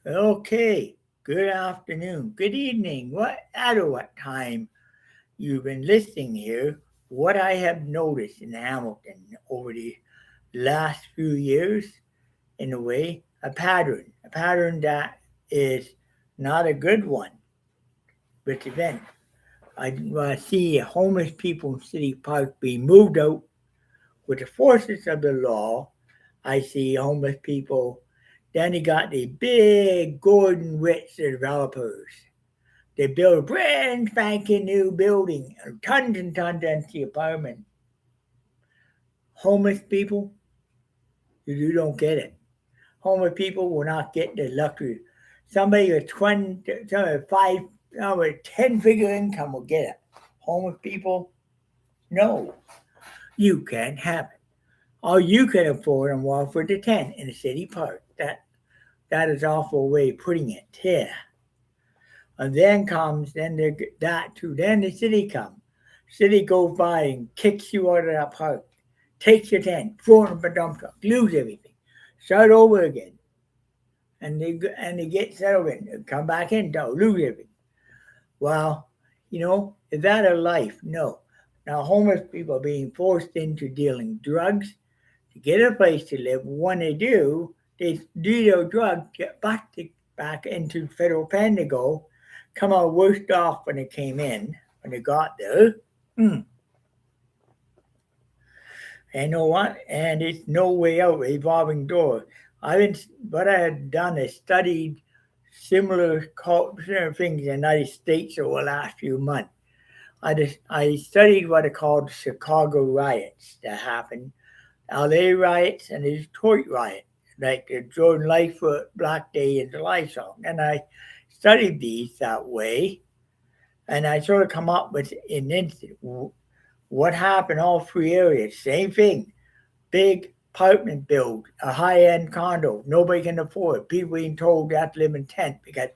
Okay, good afternoon, good evening, what time you've been listening here. What I have noticed in Hamilton over the last few years, in a way, a pattern that is not a good one with event. I see homeless people in City Park being moved out with the forces of the law. I see homeless people. Then you got the big Gordon Rich developers. They build a brand spanking new building, tons and tons of empty apartments. Homeless people, you don't get it. Homeless people will not get the luxury. Somebody with 20, somebody with 5, somebody with 10-figure income will get it. Homeless people, no, you can't have it. All you can afford and walk for the tent in the city park. That is awful way of putting it. Yeah. And then comes that too. Then the city comes. City goes by and kicks you out of that park, takes your tent, throw it in a dump truck, lose everything, start over again, and they get settled in, come back in, don't lose everything. Well, is that a life? No. Now homeless people are being forced into dealing drugs to get a place to live. When they they do their drugs, get back into federal pen to go, come out worse off when they came in, when they got there. Hmm. And you know what? And it's no way out, revolving door. What I had done is studied similar things in the United States over the last few months. I studied what are called Chicago riots that happened, LA riots, and the Detroit riot, like the Jordan Lightfoot Black Day in July song. And I studied these that way, and I sort of come up with an instant what happened all three areas. Same thing, big apartment build, a high end condo, nobody can afford. People being told they have to live in tent because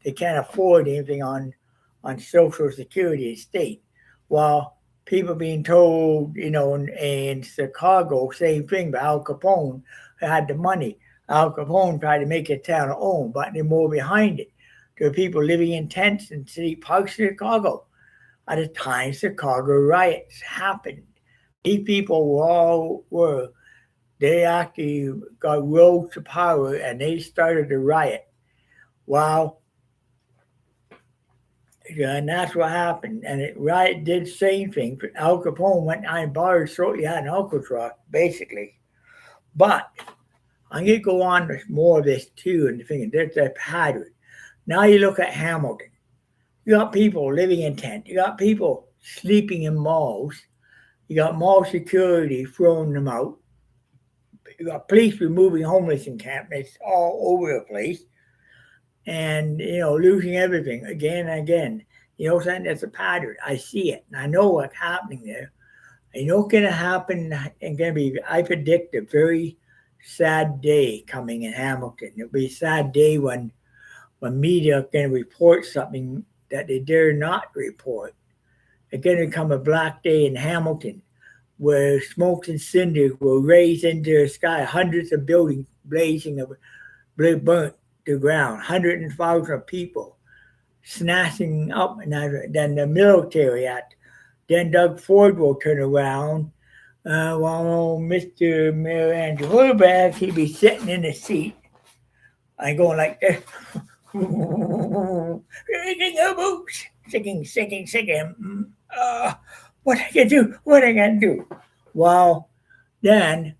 they can't afford anything on Social Security and state. While people being told, in Chicago, same thing, but Al Capone had the money. Al Capone tried to make it town own, but they're more behind it. There were people living in tents in city parks in Chicago at the time Chicago riots happened. These people they actually got rose to power and they started the riot. Well, yeah, and that's what happened. And it riot did the same thing. Al Capone went behind bars shortly had an Alcatraz, basically. But I'm going to go on with more of this too and thinking there's a pattern. Now you look at Hamilton. You got people living in tents. You got people sleeping in malls. You got mall security throwing them out. You got police removing homeless encampments all over the place. And, losing everything again and again. You know what I'm saying? That's a pattern. I see it. And I know what's happening there. I know what's going to happen and going to be, I predict a very sad day coming in Hamilton. It'll be a sad day when media are going to report something that they dare not report. It's going to come a black day in Hamilton where smoke and cinders will raise into the sky, hundreds of buildings blazing, burnt to ground, hundreds and thousands of people snatching up, and then the military act. Then Doug Ford will turn around. While Mr. Mayor Andrew Horvath, he'd be sitting in the seat and going like this. Singing. What I can do? What I can do? Well, then,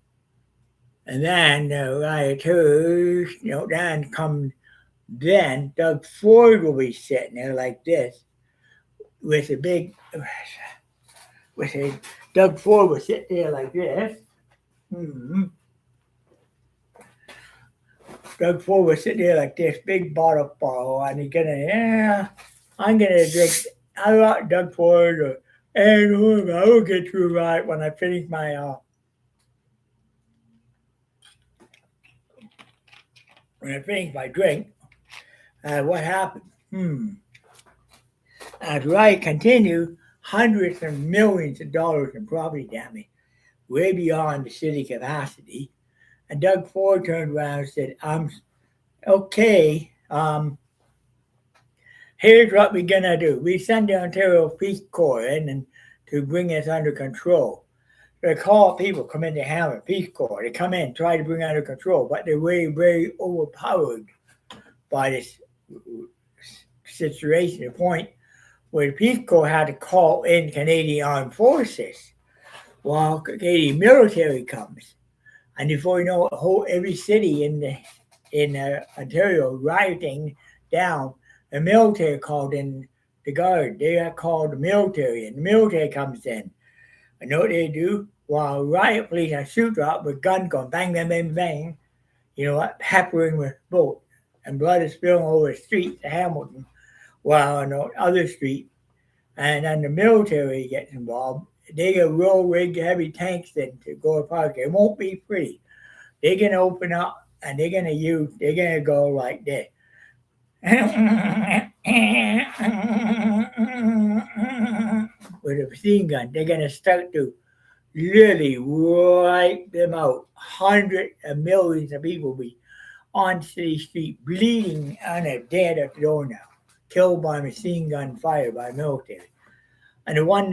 and then the rioters, then Doug Ford will be sitting there like this with a big, with a, Doug Ford will sit there like this. Mm-hmm. Doug Ford will sit there like this, big bottle, and he's I'm gonna drink. I got Doug Ford, and I will get through right when I finish my drink. What happened? As riot continued, hundreds of millions of dollars in property damage, way beyond the city capacity. And Doug Ford turned around and said, Okay, here's what we're gonna do. We send the Ontario Peace Corps in and to bring us under control. They call people come in to have a Peace Corps. They come in, try to bring under control, but they're very, very overpowered by this situation. The point where the Peace Corps had to call in Canadian Armed Forces while Canadian military comes. And before you know it, every city in Ontario rioting down. The military called in the guard. They are called the military, and the military comes in. And know what they do? While riot police are shoot up with guns going bang, bang, bang, bang, you know what? Peppering with bullets. And blood is spilling over the streets of Hamilton, while on the other street, and then the military gets involved. They get real big, heavy tanks in to go apart. It won't be pretty. They're gonna open up and they're gonna go like this. With a machine gun, they're gonna start to really wipe them out. Hundreds of millions of people will be on city street, bleeding and are dead at the door now, killed by machine gun fire by military. And the one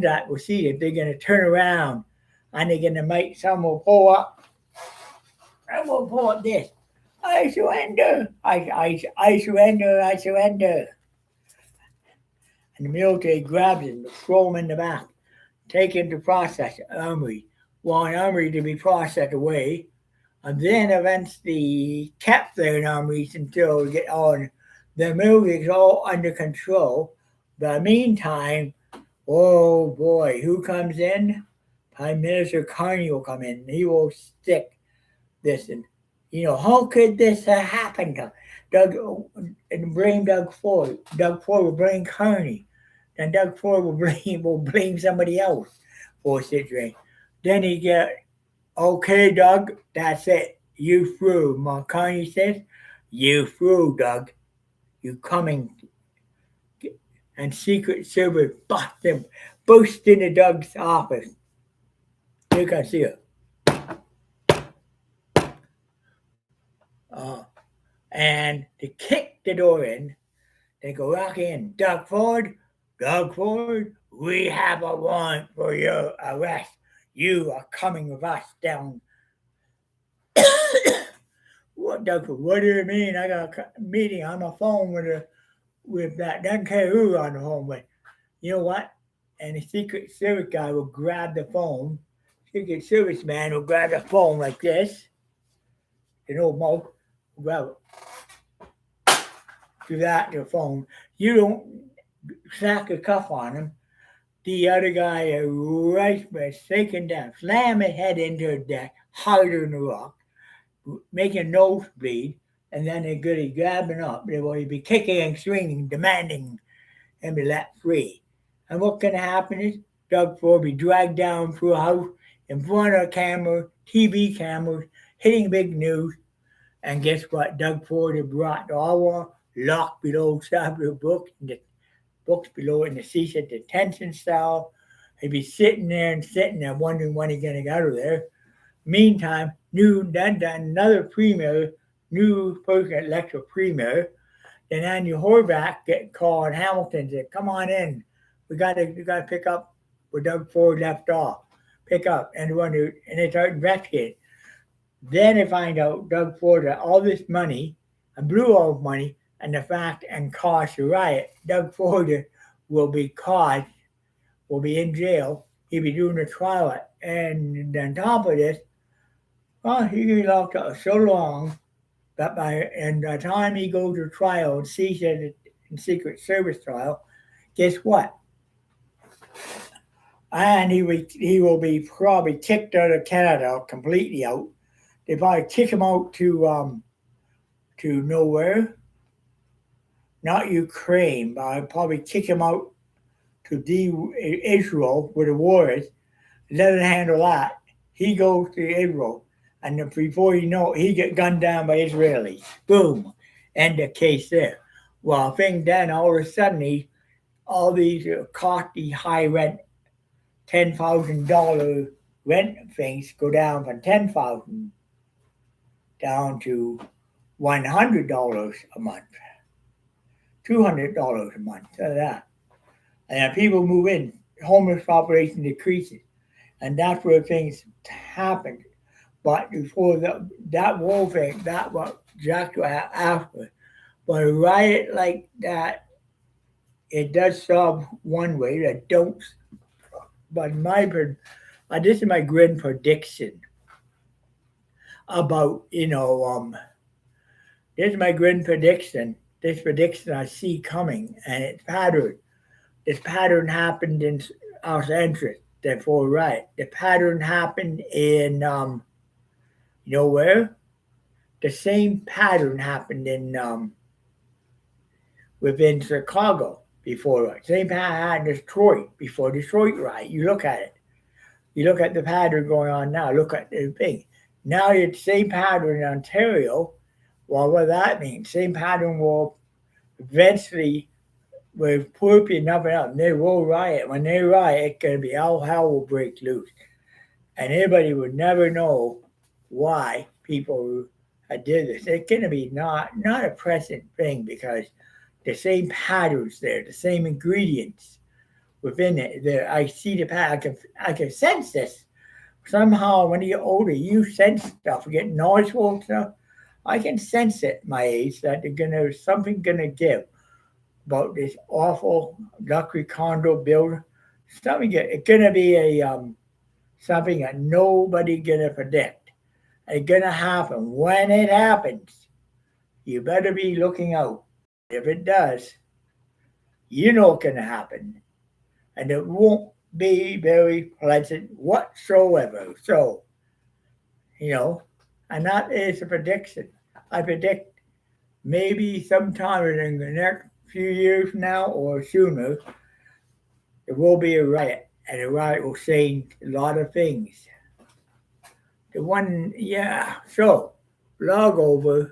that will see it, they're gonna turn around and they're gonna make some will pull up and will pull up this. I surrender. I surrender. I surrender. And the military grabs him, throw him in the back, take him to process armory, want armory to be processed away, and then eventually kept there in armories until get on. The military is all under control. But meantime, oh boy, who comes in? Prime Minister Carney will come in. He will stick this in. How could this have happened? Doug and blame Doug Ford. Doug Ford will blame Carney. Then Doug Ford will blame somebody else for a situation. Then he get, okay, Doug, that's it. You through. Carney says, you through, Doug. You coming. And Secret Service burst into Doug's office. You can see it. And they kick the door in. They go rock in. Doug Ford, we have a warrant for your arrest. You are coming with us down. What, Doug Ford? What do you mean? I got a meeting on my phone with that. Doesn't care who on the phone with. You know what? And the Secret Service guy will grab the phone. Secret Service man will grab the phone like this. Mo will grab it. Do that to the phone. You don't sack a cuff on him. The other guy right by shaking down, slam his head into the deck, harder than the rock, making a nosebleed, and then they're good at grabbing up. They will be kicking and swinging, demanding and be let free. And what's going to happen is Doug Ford will be dragged down through a house in front of a camera, TV cameras, hitting big news. And guess what? Doug Ford had brought Ottawa locked below several books below in the seats at detention cell. He'd be sitting there wondering when he's going to get out of there. Meantime, another premier, new person elected premier, then Andy Horvath get called Hamilton said, come on in. We got to pick up where Doug Ford left off. Pick up. And they start investigating. Then they find out Doug Ford had all this money and blew all the money and the fact and caused a riot. Doug Ford will be caught, will be in jail. He'll be doing a trial. And on top of this, he be locked up so long that by the time he goes to trial and sees it in Secret Service trial, guess what? And he will be probably kicked out of Canada, completely out. They probably kick him out to nowhere, not Ukraine, but I'd probably kick him out to Israel, where the war is. Let him handle that. He goes to Israel, and before you know it, he get gunned down by Israelis. Boom, end the case there. Well, then all of a sudden, all these costly high rent, $10,000 rent things go down from $10,000 down to $100 a month, $200 a month, so that. And if people move in, homeless population decreases, and that's where things happen. But before that whole thing, that what Jack after. But a riot like that, it does solve one way. That don't. But this is my grin prediction about this is my grin prediction. This prediction I see coming, and it's pattern. This pattern happened in our century. Therefore, right. The pattern happened in where? The same pattern happened in within Chicago before, right? Same pattern in Detroit before Detroit, right? You look at it. You look at the pattern going on now. Look at the thing. Now it's the same pattern in Ontario. Well, what that means? Same pattern will eventually, with poor people and up, they will riot. When they riot, it's going to be all hell will break loose, and everybody would never know why people did this. It's going to be not a present thing because the same patterns there, the same ingredients within it. There, I see the pattern. I can sense this. Somehow, when you get older, you sense stuff. You get noiseful stuff. I can sense it at my age that something gonna give about this awful luxury condo builder. It's gonna be a something that nobody gonna predict. It's gonna happen. When it happens, you better be looking out. If it does, you know it's gonna happen, and it won't be very pleasant whatsoever. So, and that is a prediction. I predict maybe sometime in the next few years now or sooner, there will be a riot, and the riot will change a lot of things. The one, yeah, so, log over.